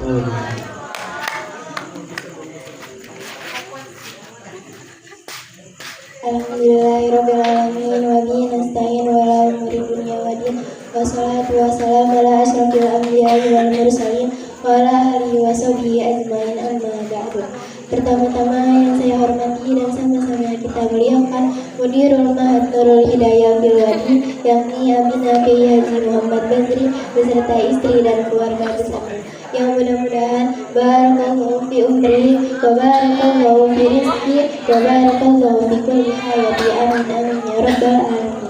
Alhamdulillahirrabbilalamin wa bihi nasta'in wa la umuri dunya wa din wassalatu wassalamu ala asyrafil anbiya'i wal mursalin wa ala alihi wa sahbihi ajmain amma ba'du. Pertama-tama yang saya hormati dan sama-sama kita muliakan Mudirul Ma'had Nurul Hidayah bil Wadi, yakni Aminah Kiai Haji Muhammad Badri beserta istri dan keluarga besarnya, yang mudah-mudahan barakallahu fi umri wa barakallahu fi rizqi wa barakallahu fi kulli hayati, amin amin ya rabbal alamin.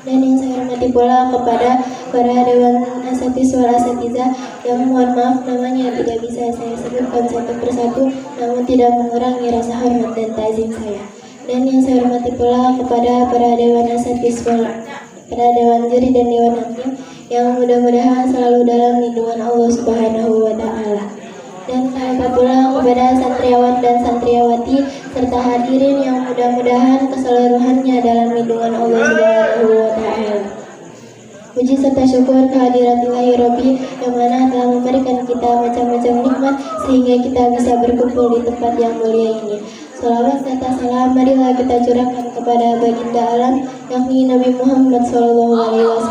Dan yang saya hormati pula kepada para dewan asatidz wal asatizah yang mohon maaf namanya tidak bisa saya sebutkan satu persatu, namun tidak mengurangi rasa hormat dan ta'zim saya. Dan yang saya hormati pula kepada para dewan asatidz para dewan juri dan dewan hakim yang mudah-mudahan selalu dalam lindungan Allah Subhanahu wa taala. Dan saya pula kepada santriawan dan santriawati serta hadirin yang mudah-mudahan keseluruhannya dalam lindungan Allah Subhanahu wa taala. Puji serta syukur kehadirat-Ilahi Rabbi yang mana telah memberikan kita macam-macam nikmat sehingga kita bisa berkumpul di tempat yang mulia ini. Salawat serta salam marilah kita curahkan kepada baginda alam yakni Nabi Muhammad SAW,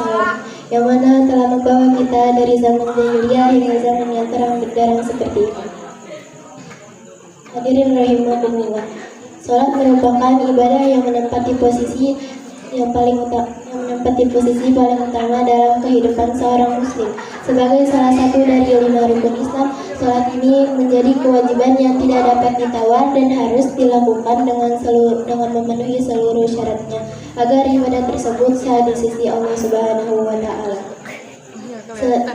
yang mana telah membawa kita dari zaman jahiliyah hingga zaman yang terang benderang seperti ini. Hadirin rahimakumullah. Salat merupakan ibadah yang menempati posisi paling utama dalam kehidupan seorang muslim. Sebagai salah satu dari 5 rukun Islam, salat ini menjadi kewajiban yang tidak dapat ditawar dan harus dilakukan dengan memenuhi seluruh syaratnya agar ibadah tersebut sah di sisi Allah Subhanahu wa taala.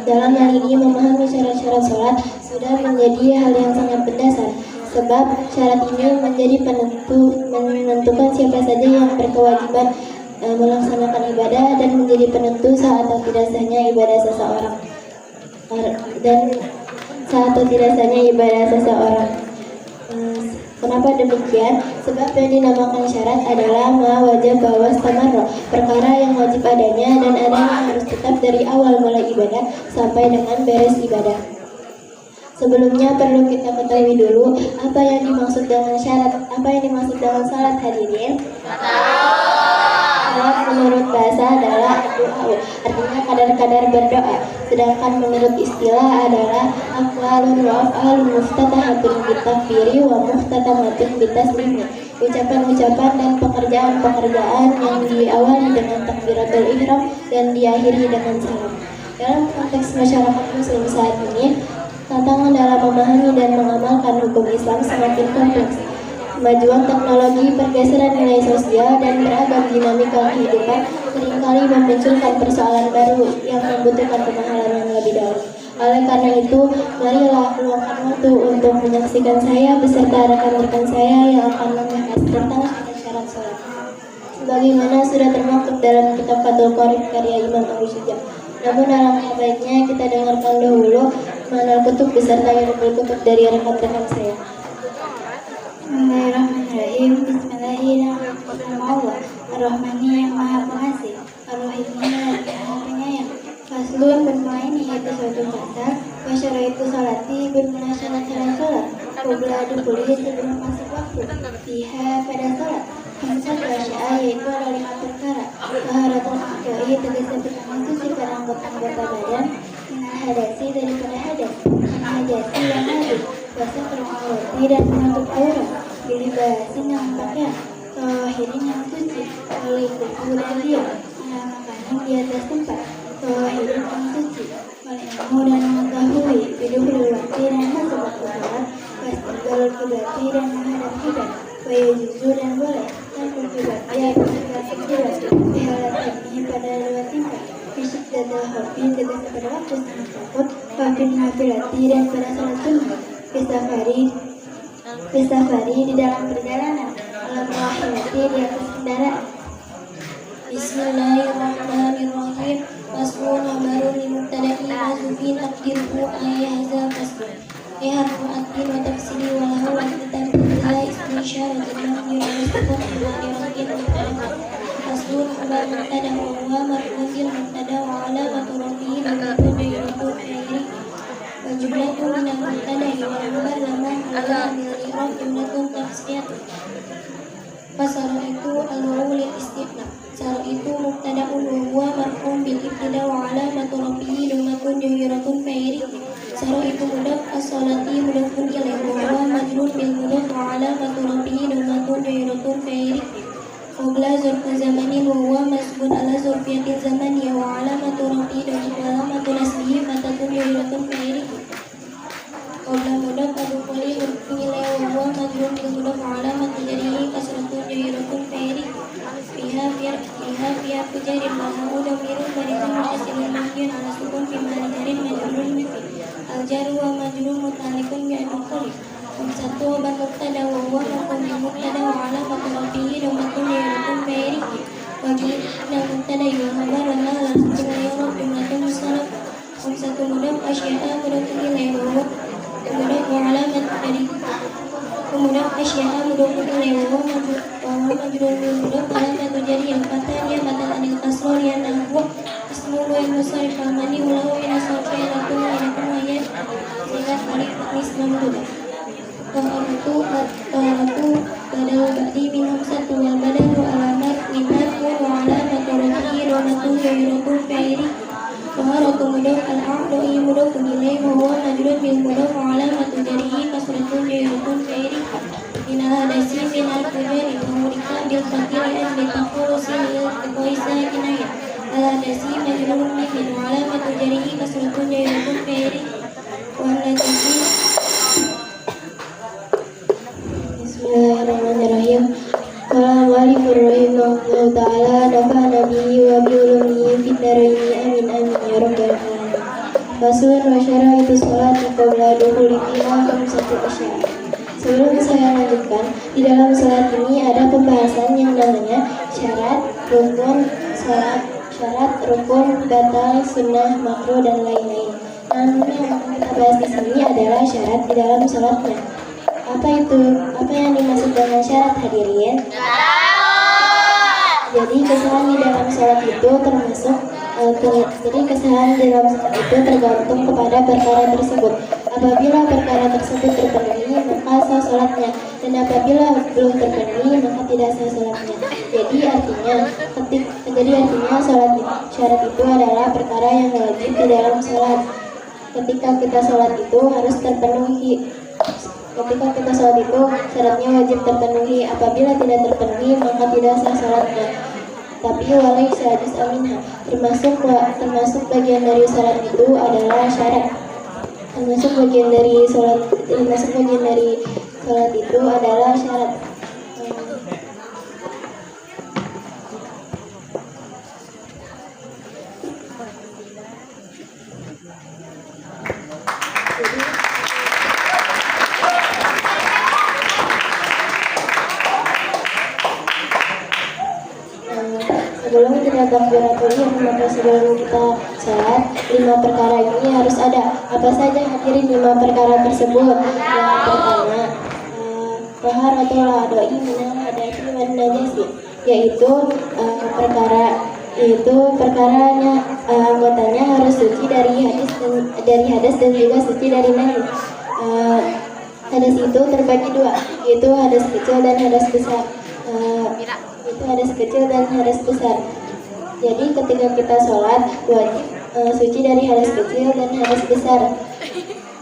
Dalam hal ini memahami syarat-syarat salat sudah menjadi hal yang sangat mendasar, sebab syarat ini menjadi menentukan siapa saja yang berkewajiban melaksanakan ibadah dan menjadi penentu sah atau tidak sahnya ibadah seseorang. Kenapa demikian? Sebab yang dinamakan syarat adalah ma wajib bawas tamarro, perkara yang wajib adanya dan adanya harus tetap dari awal mulai ibadah sampai dengan beres ibadah. Sebelumnya perlu kita ketahui dulu apa yang dimaksud dengan syarat, apa yang dimaksud dengan salat, hadirin. Salat menurut bahasa adalah doa, artinya kadar-kadar berdoa. Sedangkan menurut istilah adalah aqwalun wa af'alun muftatahatun bitakbiri wa muftatamatun bitaslimi. Ucapan-ucapan dan pekerjaan-pekerjaan yang diawali dengan takbiratul ihram dan diakhiri dengan salam. Dalam konteks masyarakat muslim saat ini, tantangan dalam memahami dan mengamalkan hukum Islam semakin kompleks. Kemajuan teknologi, pergeseran nilai sosial, dan beragam dinamika kehidupan seringkali memunculkan persoalan baru yang membutuhkan pemahaman yang lebih dalam. Oleh karena itu, marilah luangkan waktu untuk menyaksikan saya beserta rekan-rekan saya yang akan membahas tentang syarat salat. Sebagaimana sudah termaktub dalam kitab Fathul Qorib karya Imam Abu Syuja. Namun alangkah baiknya kita dengarkan dahulu Manal Kutub beserta Ilmul Kutub dari rekan-rekan saya. Bismillahirrahmanirrahim. Bismillahirrahmanirrahim. Ar-Rahmani yang Maha Pengasih, Ar-Rahimi yang Maha Penyayang. Faslun bermain yaitu suatu pasal. Wasyara itu salati bermula syarat-syarat salat. Qabla dukuli sebelum masuk waktu. Fiha pada salat. Hamzah wasya'a yaitu ada 5 perkara. Taharatul a'dha'i tegese pertama suci pada anggota-anggota badan. Minal hadasi daripada hadas. Najasi yang hadis. Bahasa termawati dan menutup aurat. Pilih bahasin yang pakaian. Tahirin yang suci. Oleh kuku dan diam. Makanan di atas tempat. Tahirin yang suci. Oleh ilmu dan mengetahui. Bidul waktu dan masuk waktu salat. Wastigul kibati dan menghadap kiblat. Waya juzu dan boleh. Dan kibati atau kiblat kiblat. Dihalat ini pada 2 tingkat. Fisik dan hobi tegas pada waktu sangat takut. Wafin hafilati dan pada salat sunnah. Bisafari di dalam perjalanan. Alam rahimati di atas kendaraan. Bismillahirrahmanirrahim. Masbun habarun limubtada'i mazubin takdiruhu ayahza fasbun. Lihat mu'addin wa tafsiri walahu wa kitab ila ismi syaratin yang yuralisukun imanirahim mubtada'a. Masbun habar mubtada wa huwa marfu'il mubtada wa alamatu rafi'i dan mubtada yuridu ayahiri. Wajiblah Fasara itu al-wawu lil istighna. Sara itu mubtada'un wa huwa marfu'un bil ibtida wa alamatu rafihi dhammatun zahiratun fa'ili. Sara itu mudhaf, as-salati mudhafun ilaih wa huwa majrur bil mudhaf wa alamatu rafihi dhammatun zahiratun fa'ili. Qabla zarfu zamanin wa huwa masbun ala zarfiyatin zamaniyah wa alamatu rafihi wa alamatu nasbihi fatatun zahiratun fa'ili. Qabla mudhaf adukuli mudhafun ilaih wa huwa majrur bil mudhaf wa alamatu jarrihi kasratun zahiratun fa'ili. Fiha fujarin mahamu damirun barizun mutasilun mahjun ala sukun fi mahali jarin majrurun bifi. Al-jaru wa majrur mutalikun bi'adukuli. Satu ban mubtada wa huwa maf'ul bil mubtada wa alamatu rafihi dhammatun zahiratun fa'ili. Bagi dan mubtada wa khabar wa langsung yu'rab jumlatun musanaf. Satu mudhaf asya'a mudhafun ilaih wa huwa mudhaf wa alamat dari mudhaf asya'a mudhafun ilaih wa huwa majrur bil mudhaf alamatu jarrih al-fathaniyah badal anil kasrah li'annahu ismu wa musarrif al-mani ulahu min asarfi lakum wa lakum wa ya sehingga balik islam mudhaf. Qaratu badal ba'di min hamsatu wal badalu alamat limat wa alamatu rafihi dhammatun zahiratun fa'ili. Qaratu mudhaf al-a'dai mudhafun ilaih wa huwa majrur bil mudhaf wa alamatu jarrihi kasratun zahiratun fa'ili. Minal hadasi minal fujari murika bil fakiri an bitaqulusi lil koisa kinayah. Al-hadasi majrurun min wa alamatu jarrihi kasratun zahiratun fa'ili. Wa al-hadasi. Bismillahirrahmanirrahim. Qala walifur rahimahullahu ta'ala nafa'ana bihi wa bi ulumihi fid dharaini amin amin ya rabbal alamin. Faslun wa syaraitu sholati qabla dukhuli fiha khamsatu asya'. Sebelum saya lanjutkan, di dalam salat ini ada pembahasan yang namanya syarat, rukun, batal, sunnah, makruh dan lain-lain. Namun yang kita bahas di sini adalah syarat di dalam salatnya. Apa itu? Apa yang dimaksud dengan syarat, hadirin? Jadi kesalahan di dalam salat itu tergantung kepada perkara tersebut. Apabila perkara tersebut terpenuhi, maka sah salatnya, dan apabila belum terpenuhi, maka tidak sah salatnya. Jadi artinya syarat itu adalah perkara yang wajib di dalam salat. Ketika kita salat itu harus terpenuhi. Ketika kita salat itu syaratnya wajib terpenuhi. Apabila tidak terpenuhi, maka tidak sah salatnya. Tapi walaysa juz'an minha, termasuk bagian dari salat itu adalah syarat. Termasuk bagian dari salat itu adalah syarat. Sebelum kita takbiratul ihram, maka sebelum kita salat, 5 perkara ini harus ada. Apa saja hadirin 5 perkara tersebut? Yang pertama, taharatul a'dha'i minal hadathi wan najasi, yaitu perkaranya anggotanya harus suci dari hadas dan juga suci dari najis. Hadas itu terbagi 2, yaitu hadas kecil dan hadas besar. Hadas kecil dan hadas besar. Jadi ketika kita sholat wajib suci dari hadas kecil dan hadas besar.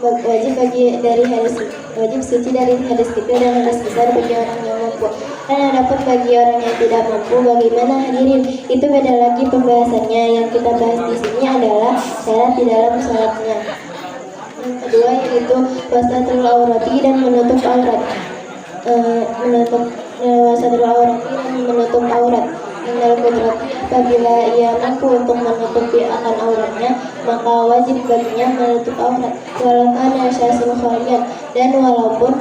Wajib suci dari hadas kecil dan hadas besar bagi orang yang mampu. Dan adapun bagi orang yang tidak mampu, bagaimana hadirin? Itu beda lagi pembahasannya. Yang kita bahas di sini adalah syarat di dalam sholatnya. Yang kedua yaitu wasatul aurati dan menutup aurat. Menutup aurat. Menurut kudrat, apabila ia mampu untuk menutupi akan auratnya, maka wajib baginya menutup aurat. Walaupun syasin khalian, dan walaupun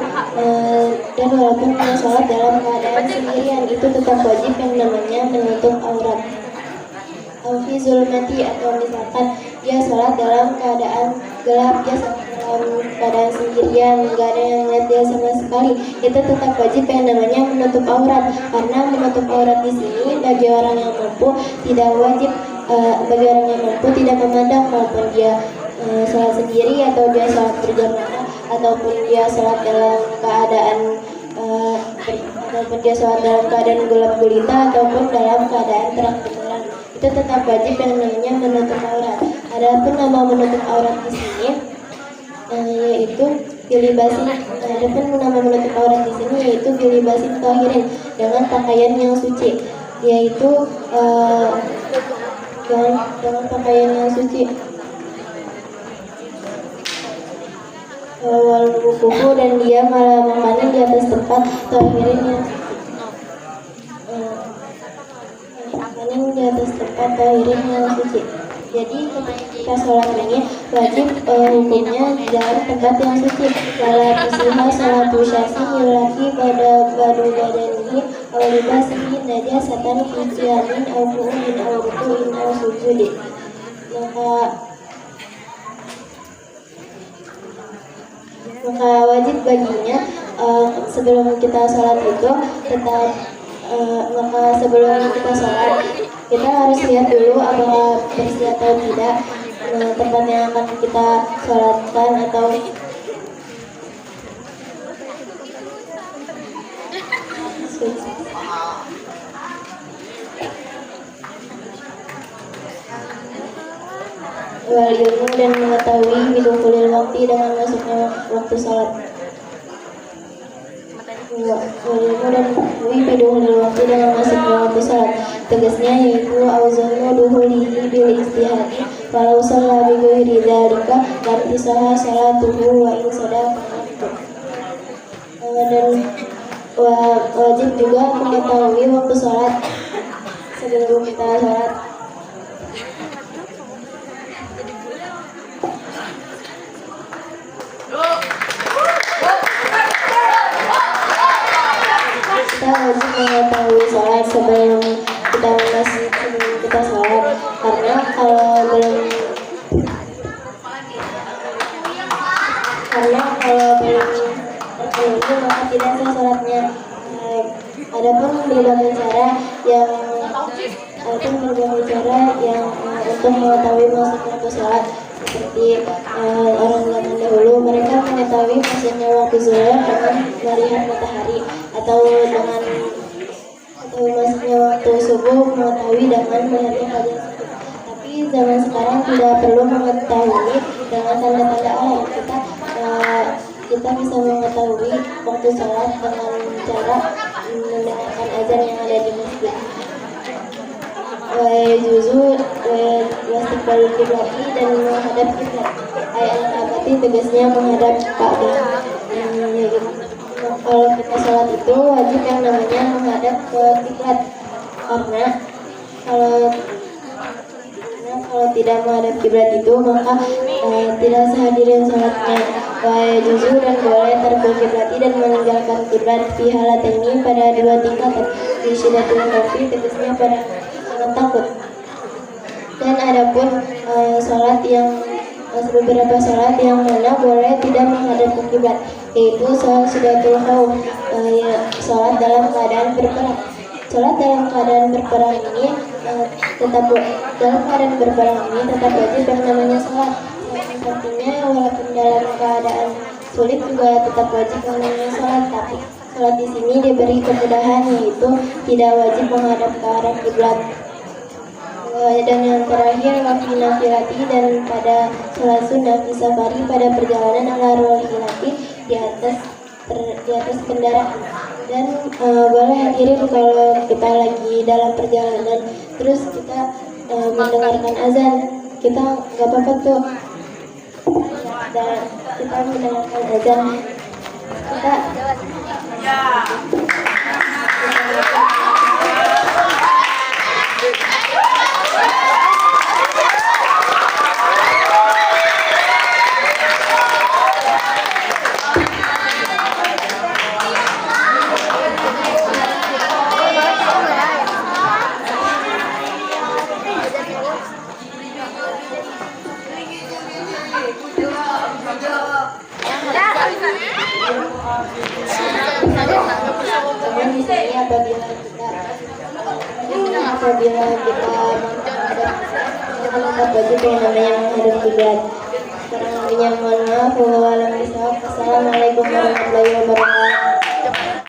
dia sholat dalam keadaan sendirian, itu tetap wajib yang namanya menutup aurat. Fi zulmati, atau misalkan dia sholat dalam keadaan gelap, dia dalam keadaan sendirian, nggak ada yang melihat dia sama sekali, itu tetap wajib yang namanya menutup aurat. Karena menutup aurat di sini bagi orang yang mampu tidak wajib, bagi orang yang mampu tidak memandang maupun dia sholat sendiri atau dia sholat berjamaah ataupun dia sholat dalam keadaan walaupun dia sholat dalam keadaan gelap gulita ataupun dalam keadaan terang benderang, itu tetap wajib yang namanya menutup aurat. Adapun nama menutup aurat di sini yaitu jilibasin. Adapun nama menutup aurat di sini yaitu jilibasin tahirin, dengan pakaian yang suci, yaitu dengan pakaian yang suci. Wal wukufu, dan dia malah memanen di atas tempat tahirin yang di atas tempat tahirin yang suci. Jadi ketika sholat ini wajib hukumnya dalam tempat yang suci. Wala tusiha sholatu syasi yulaki pada badu badanihi aw libasihi najasatan fi qiyamin aw qu'udin aw ruku'in aw sujudin. Maka wajib baginya sebelum kita sholat itu tetap maka sebelum kita sholat kita harus lihat dulu apakah bersih atau tidak tempat yang akan kita sholatkan atau wal ilmu, dan mengetahui bidulil waktu dengan masuknya waktu sholat. Wal ilmu, dan mengetahui bidulil waktu dengan masuknya waktu sholat. Tegasnya yaitu auzanu duhulihi bil istihadi walau sholat bi ghairi dzalika lam tisah sholatuhu wa in sadaqa. Dan wajib juga mengetahui waktu sholat sebelum kita sholat. Kita wajib mengetahui sholat sebelum kita sholat, karena kalau belum terpenuhi maka tidak sah sholatnya. Adapun berbagai cara yang untuk mengetahui masuknya waktu sholat, seperti orang zaman dahulu, mereka mengetahui masuknya waktu zuhur dengan melihat matahari, atau masuknya waktu subuh mengetahui dengan melihat fajar subuh. Tapi zaman sekarang tidak perlu mengetahui dengan tanda-tanda alam. Kita bisa mengetahui waktu sholat dengan cara mendengarkan azan yang ada di masjid. Juzu istiqbal kiblati, dan menghadap kiblat. Al-Ka'bah tegasnya menghadap Ka'bah. Kalau kita sholat itu wajib yang namanya menghadap ke kiblat, karena kalau tidak menghadap kiblat itu maka tidak sah hadirin sholatnya. Juzu, dan boleh tarkul kiblati, dan meninggalkan kiblat fi halataini pada dua tingkatan. Fi syiddatil khawfi, tegasnya pada sangat takut. Dan adapun beberapa sholat yang mana boleh tidak menghadap ke kiblat, yaitu sholat syiddatul khawf, sholat dalam keadaan berperang. Sholat dalam keadaan berperang ini tetap wajib yang namanya sholat. Artinya walaupun dalam keadaan sulit juga tetap wajib yang namanya sholat, tapi sholat di sini diberi kemudahan, yaitu tidak wajib menghadap ke arah kiblat. Dan yang terakhir wafi nafilati, dan pada sholat sunnah fi safari, pada perjalanan ala rohilati di atas kendaraan. Dan boleh hadirin kalau kita lagi dalam perjalanan terus kita mendengarkan azan, kita nggak apa-apa tuh. Dan kita mendengarkan azan, kita apabila kita menghadap wajib yang namanya menghadap kiblat. Kurang lebihnya mohon maaf. Wassalamualaikum warahmatullahi wabarakatuh.